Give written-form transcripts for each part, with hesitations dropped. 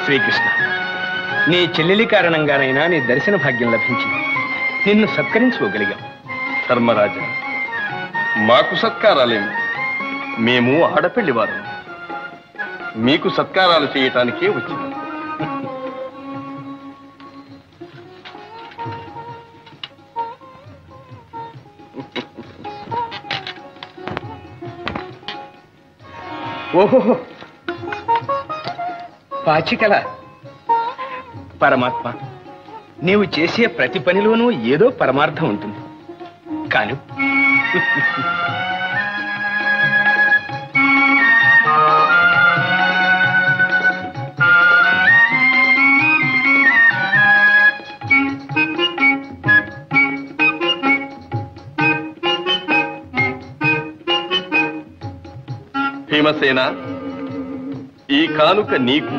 శ్రీకృష్ణ, నీ చెల్లెలి కారణంగానైనా నీ దర్శన భాగ్యం లభించింది. నిన్ను సత్కరించుకోగలిగాం. ధర్మరాజా, మాకు సత్కారాలేమి? మేము ఆడపెళ్లివారు, మీకు సత్కారాలు చేయటానికే వచ్చింది. ఓహో, పాచికల. పరమాత్మ, నీవు చేసే ప్రతి పనిలోనూ ఏదో పరమార్థం ఉంటుంది. కాను భీమసేన, ఈ కానుక నీకు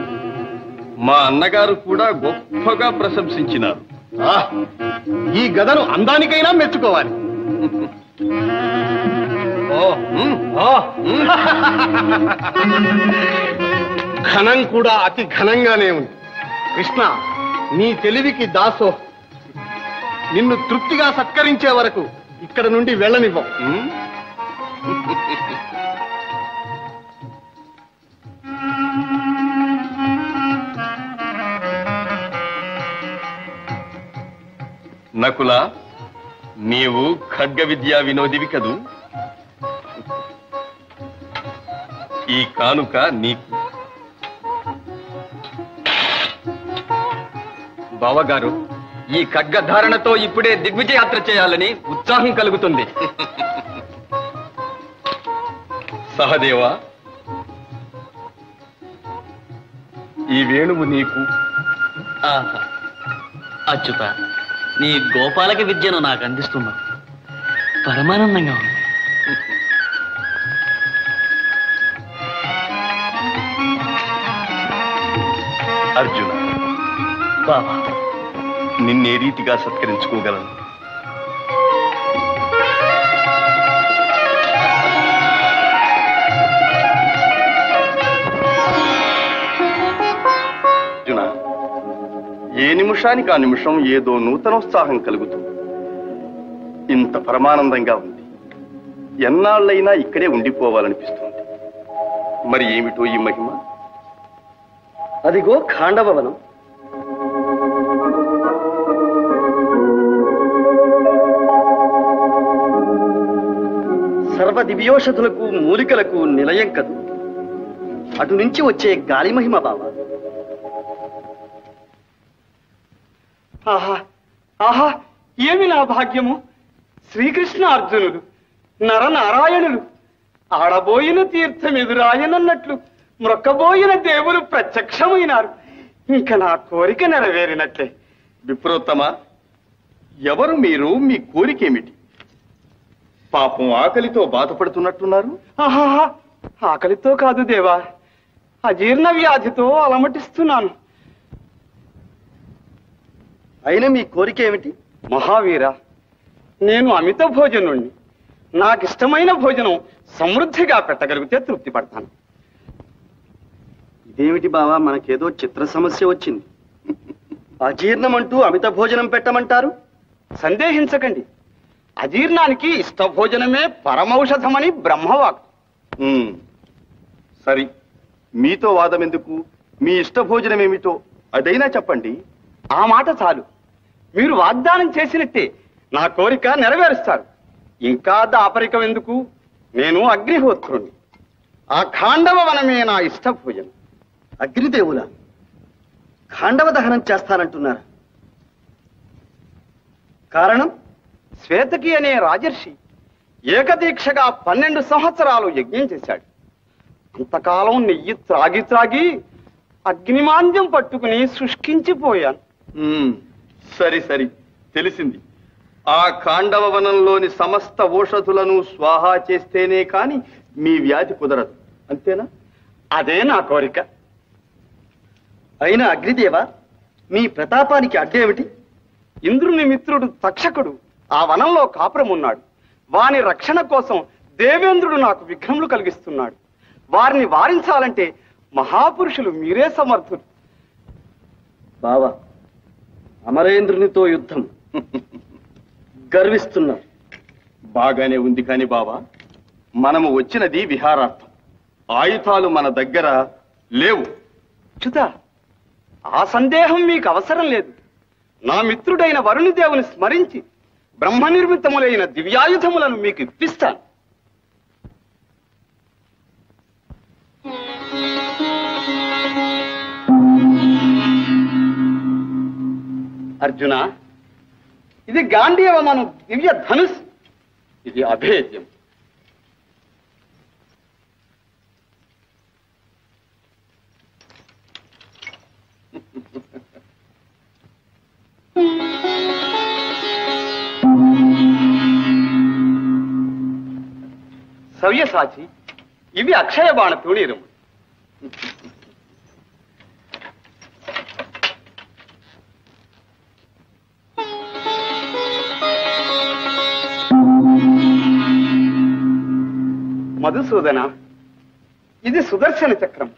మా అన్నగారు కూడా గొప్పగా ప్రశంసించినారు. ఈ గదను అందానికైనా మెచ్చుకోవాలి. ఘనం కూడా అతి ఘనంగానే ఉంది. కృష్ణ, నీ తెలివికి దాసో. నిన్ను తృప్తిగా సత్కరించే వరకు ఇక్కడ నుండి వెళ్ళనివ్వం. నకుల, నీవు ఖడ్గ విద్యా వినోదివి కదూ. ఈ కానుక నీకు. బావగారు, ఈ ఖడ్గధారణతో ఇప్పుడే దిగ్విజయాత్ర చేయాలని ఉత్సాహం కలుగుతుంది. సహదేవా, ఈ వేణువు నీకు. అచ్యుత, నీ గోపాలక విద్యను నాకు అందిస్తున్నా. పరమానందంగా ఉంది. అర్జున, బాబా, నిన్నే రీతిగా సత్కరించుకోగలను? అర్జున, ఏ నిమిషానికి ఆ నిమిషం ఏదో నూతనోత్సాహం కలుగుతుంది. ఇంత పరమానందంగా ఉంది. ఎన్నాళ్ళైనా ఇక్కడే ఉండిపోవాలనిపిస్తుంది. మరి ఏమిటో ఈ మహిమ? అదిగో ఖాండవవనం. సర్వ దివ్యోషధులకు మూలికలకు నిలయం కదు. అటు నుంచి వచ్చే గాలి మహిమ బావా. ఆహా ఆహా, ఏమి నా భాగ్యము! శ్రీకృష్ణ అర్జునుడు నరనారాయణులు ఆడబోయిన తీర్థం ఎదురాయనన్నట్లు మ్రొక్కబోయిన దేవులు ప్రత్యక్షమైనారు. ఇంకా నా కోరిక నెరవేరినట్లే. విప్రోత్తమ, ఎవరు మీరు? మీ కోరికేమిటి? పాపం ఆకలితో బాధపడుతున్నట్టున్నారు. ఆహా, ఆకలితో కాదు దేవా, అజీర్ణ వ్యాధితో అలమటిస్తున్నాను. అయినా మీ కోరిక ఏమిటి? మహావీర, నేను అమిత భోజనుణ్ణి. నాకిష్టమైన భోజనం సమృద్ధిగా పెట్టగలిగితే తృప్తి పడతాను. ఇదేమిటి బావా, మనకేదో చిత్ర సమస్య వచ్చింది. అజీర్ణమంటూ అమిత భోజనం పెట్టమంటారు? సందేహించకండి, అజీర్ణానికి ఇష్ట భోజనమే పరమౌషధమని బ్రహ్మవాక్. సరి, మీతో వాదం ఎందుకు? మీ ఇష్ట భోజనం ఏమిటో అదైనా చెప్పండి. ఆ మాట చాలు. మీరు వాగ్దానం చేసినట్టే నా కోరిక నెరవేరుస్తారు. ఇంకా దాపరికం ఎందుకు? నేను అగ్నిహోత్రుణ్ణి. ఆ ఖాండవ వనమే నా ఇష్ట భోజనం. అగ్నిదేవుల ఖాండవ దహనం చేస్తానంటున్నారు. కారణం? శ్వేతకి అనే రాజర్షి ఏకదీక్షగా 12 సంవత్సరాలు యజ్ఞం చేశాడు. అంతకాలం నెయ్యి త్రాగి త్రాగి అగ్నిమాంద్యం పట్టుకుని శుష్కించిపోయాను. సరి సరి, తెలిసింది. ఆ ఖాండవ వనంలోని సమస్త ఔషధులను స్వాహా చేస్తేనే కాని మీ వ్యాధి కుదరదు, అంతేనా? అదే నా కోరిక. అయినా అగ్నిదేవ, మీ ప్రతాపానికి అడ్డేమిటి? ఇంద్రుని మిత్రుడు తక్షకుడు ఆ వనంలో కాపురం ఉన్నాడు. వాని రక్షణ కోసం దేవేంద్రుడు నాకు విఘ్నములు కలిగిస్తున్నాడు. వారిని వారించాలంటే మహాపురుషులు మీరే సమర్థులు. బావా, అమరేంద్రునితో యుద్ధం గర్విస్తున్నారు. బాగానే ఉంది కాని బావా, మనము వచ్చినది విహారార్థం. ఆయుధాలు మన దగ్గర లేవు. చ్యుత, ఆ సందేహం మీకు అవసరం లేదు. నా మిత్రుడైన వరుణిదేవుని స్మరించి బ్రహ్మ నిర్మితములైన దివ్యాయుధములను మీకు ఇప్పిస్తాను. అర్జున, ఇది గాంధీవమను దివ్య ధనుస్. ఇది అభేద్యం. సవ్యసాచి, ఇవి అక్షయ బాణ తూణీరము. మధుసూదన, ఇది సుదర్శన చక్రం.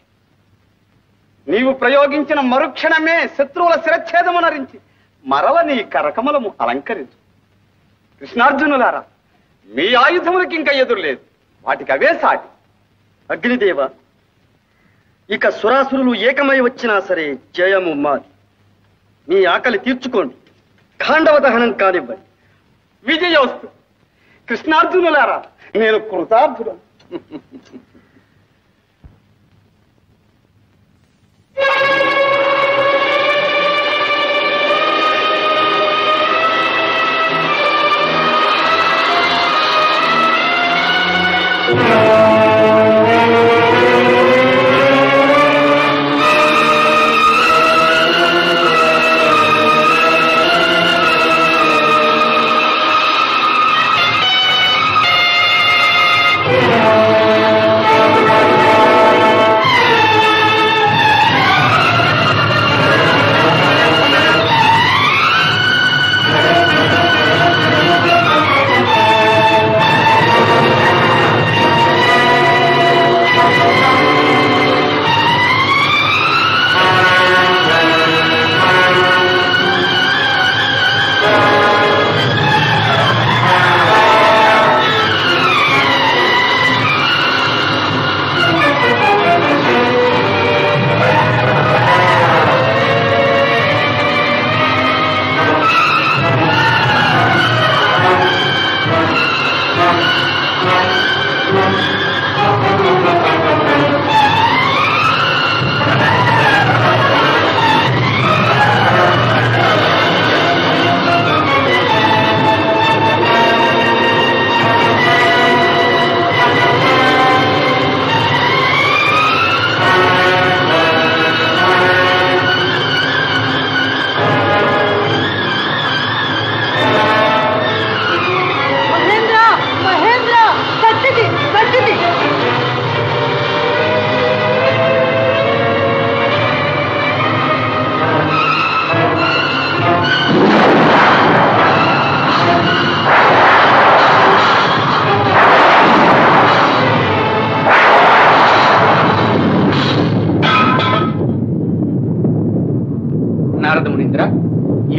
నీవు ప్రయోగించిన మరుక్షణమే శత్రువుల శిరచ్ఛేదమునరించి మరల నీ కరకమలము అలంకరించు. కృష్ణార్జునులారా, మీ ఆయుధములకి ఇంకా ఎదురులేదు, వాటికి అవే సాటి. అగ్నిదేవ, ఇక సురాసురులు ఏకమై వచ్చినా సరే జయము మాది. మీ ఆకలి తీర్చుకోండి, ఖాండవ దహనం కానివ్వండి. విజయోస్తు. కృష్ణార్జునులారా, నేను కృతార్థులను.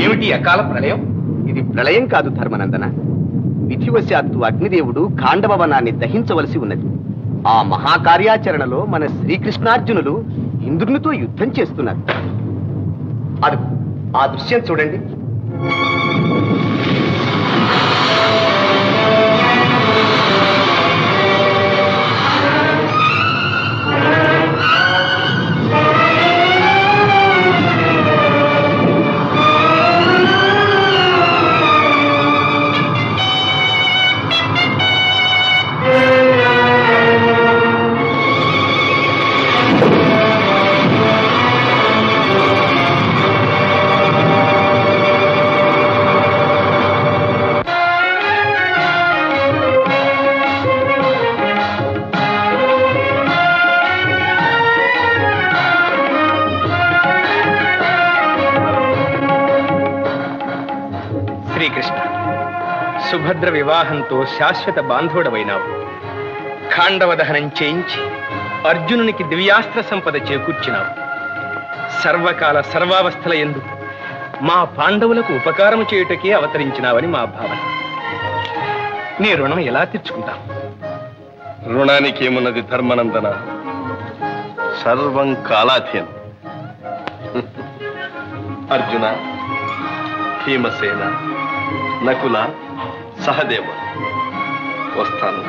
ఏమిటి అకాల ప్రళయం? ఇది ప్రళయం కాదు ధర్మనందన. విధివశాత్తు అగ్నిదేవుడు ఖాండవ వనాన్ని దహించవలసి ఉన్నది. ఆ మహాకార్యాచరణలో మన శ్రీకృష్ణార్జునులు ఇంద్రునితో యుద్ధం చేస్తున్నారు. అది ఆ దృశ్యం చూడండి. సుభద్ర వివాహంతో శాశ్వత బాంధవుడవైనావు. ఖాండవ దహనం చేయించి అర్జునునికి దివ్యాస్త్ర సంపద చేకూర్చినావు. సర్వకాల సర్వావస్థల యందు మా పాండవులకు ఉపకారము చేయుటకే అవతరించినావని మా భావన. నీ రుణం ఎలా తీర్చుకుంటాం? రుణానికి ఏమున్నది ధర్మనందన, సర్వం కాలాధీనం. అర్జున, భీమసేన, నకుల, సహదేవ, వస్తాను.